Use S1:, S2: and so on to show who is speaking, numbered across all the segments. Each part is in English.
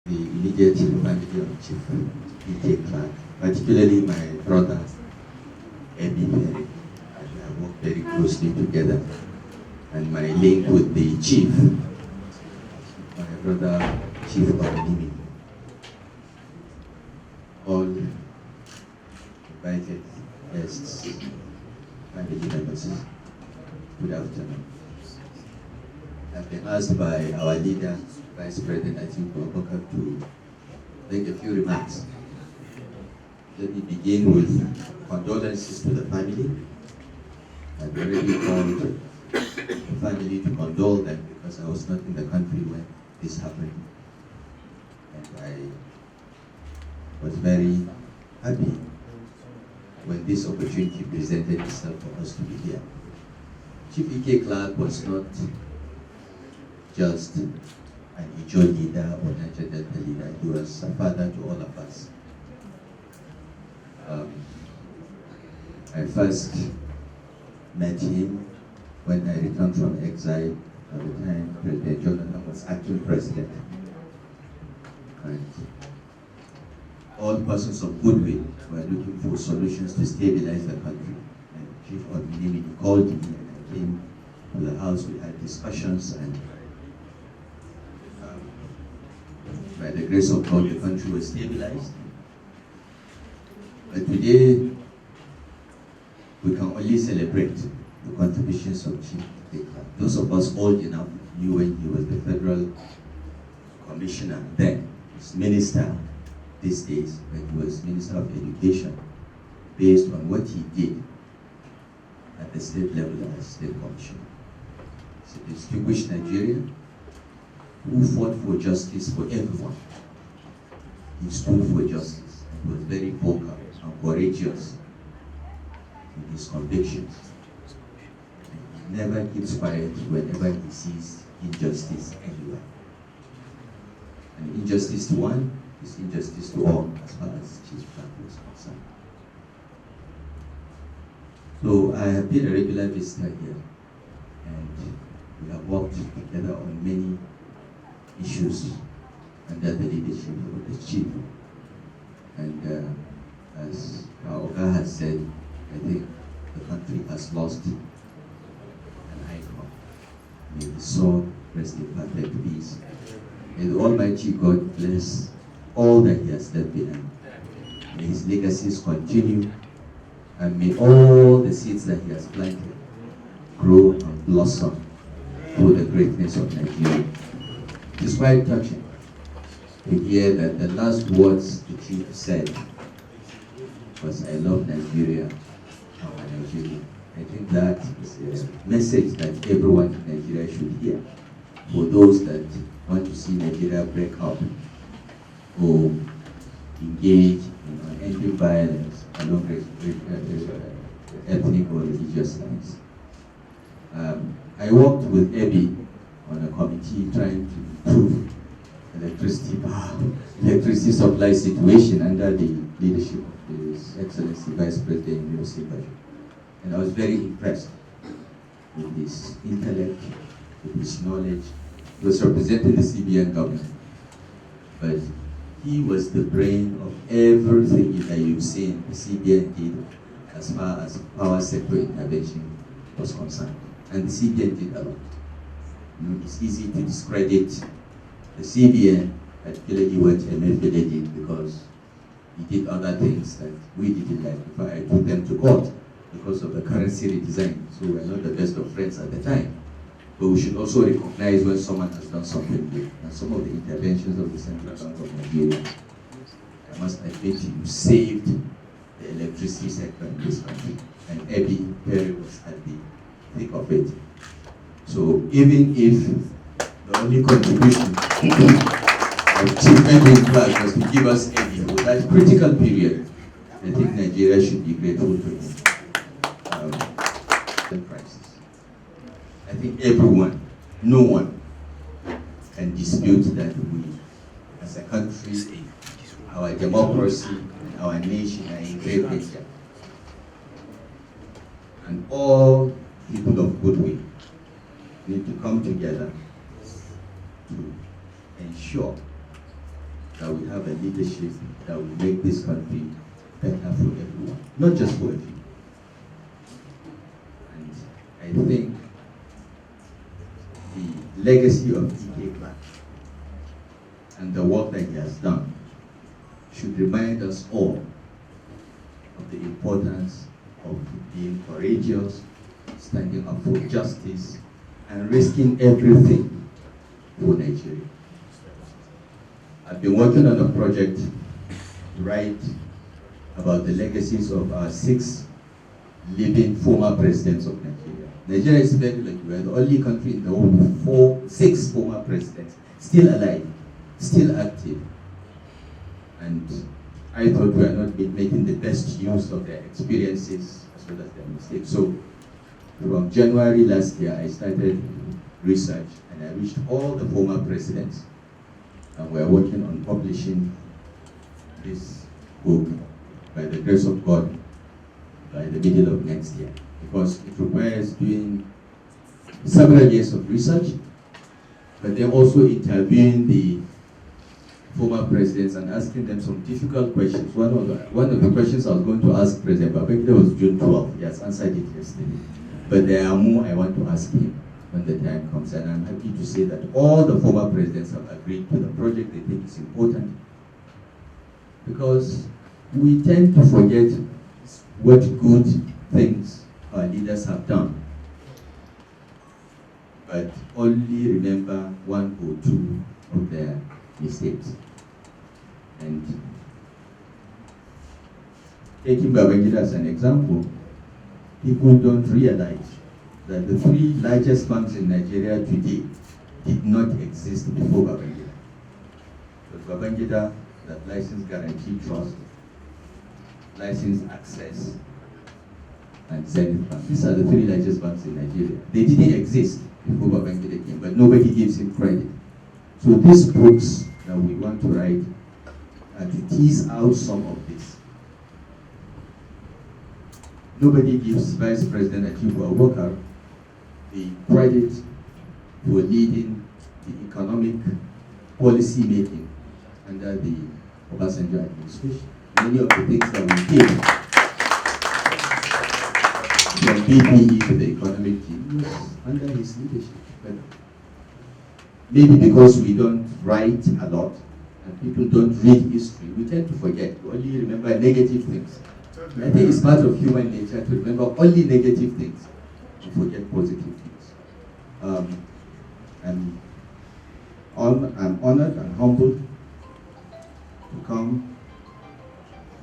S1: the immediate family of Chief E.K. Clark, particularly my brother, Ebi Perry, and I work very closely together. And my link with the chief, my brother, Chief Obinimi, all invited guests, family members, good afternoon. I've been asked by our leader, Vice President Atiku, to make a few remarks. Let me begin with condolences to the family. I've already called the family to condole them because I was not in the country when this happened. And I was very happy when this opportunity presented itself for us to be here. Chief E.K. Clark was not just an Ijo leader or Niger Delta leader, he was a father to all of us. I first met him when I returned from exile at the time President Jonathan was acting president. And all persons of goodwill were looking for solutions to stabilize the country. And Chief Obinimi called me and I came to the house, we had discussions, and by the grace of God, the country was stabilized. But today, we can only celebrate the contributions of Chief E.K. Clark. Those of us old enough knew when he was the federal commissioner then, his minister these days, when he was Minister of Education, based on what he did at the state level as state commissioner. He's a distinguished Nigerian who fought for justice for everyone. He stood for justice and was very vocal and courageous in his convictions. And he never keeps quiet whenever he sees injustice anywhere. And injustice to one is injustice to all, as far as Chief Clark was concerned. So I have been a regular visitor here, and we have worked together on many issues under the leadership of the chief. And as Oga has said, I think the country has lost an icon. May the soul rest in perfect peace. May the Almighty God bless all that he has left behind. May his legacies continue, and may all the seeds that he has planted grow and blossom through the greatness of Nigeria. It is quite touching to hear that the last words the chief said was, "I love Nigeria, our Nigeria." I think that is a message that everyone in Nigeria should hear. For those that want to see Nigeria break up or engage in ending violence along ethnic or religious lines. I worked with Ebi on a committee trying to improve electricity supply situation under the leadership of His Excellency Vice President Nasir. And I was very impressed with his intellect, with his knowledge. He was representing the CBN government, but he was the brain of everything that you've seen the CBN did as far as power sector intervention was concerned. And the CBN did a lot. It's easy to discredit the CBN, particularly what Emefiele did, because he did other things that we didn't like. Before I took them to court because of the currency redesign. So we're not the best of friends at the time. But we should also recognize when someone has done something good. And some of the interventions of the Central Bank of Nigeria, I must admit, you saved the electricity sector in this country. And Ebi Perry was at the thick of it. So even if the only contribution of Chief Pondering Nigeria was to give us Ebi for that critical period, I think Nigeria should be grateful to him. Crisis. I think everyone, no one, can dispute that we, as a country, our democracy, and our nation are in great danger. And all people of goodwill need to come together to ensure that we have a leadership that will make this country better for everyone, not just for a few. And I think the legacy of E.K. Clark and the work that he has done should remind us all of the importance of being courageous, standing up for justice, and risking everything for Nigeria. I've been working on a project to write about the legacies of our 6 living former presidents of Nigeria. Nigeria is very lucky. We are the only country in the world with 6 former presidents still alive, still active. And I thought we are not making the best use of their experiences as well as their mistakes. So from January last year, I started research and I reached all the former presidents. And we are working on publishing this book by the grace of God by the middle of next year, because it requires doing several years of research, but then also interviewing the former presidents and asking them some difficult questions. One of the questions I was going to ask President Babangida was June 12th. He has answered it yesterday. But there are more I want to ask him when the time comes, and I'm happy to say that all the former presidents have agreed to the project. They think it's important, because we tend to forget what good things our leaders have done, but only remember 1 or 2 of their mistakes. And taking Babangida as an example, people don't realize that the 3 largest banks in Nigeria today did not exist before Babangida. It was Babangida that licensed Guarantee Trust, licensed Access, and Zenith Bank. These are the 3 largest banks in Nigeria. They didn't exist before Babangida came, but nobody gives him credit. So these books that we want to write are to tease out some of this. Nobody gives Vice President Atiku Abubakar the credit for leading the economic policy making under the Obasanjo administration. Many of the things that we did, from BPE to the economic team, was under his leadership. But maybe because we don't write a lot and people don't read history, we tend to forget. We only remember negative things. I think it's part of human nature to remember only negative things and forget positive things. I'm honored and humbled to come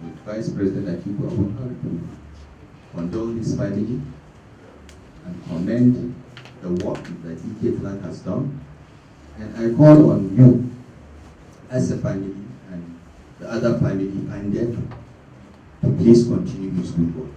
S1: with Vice President Atiku Abubakar to condole his family and commend the work that E.K. Clark has done. And I call on you as a family and the other family and them to please continue this good work.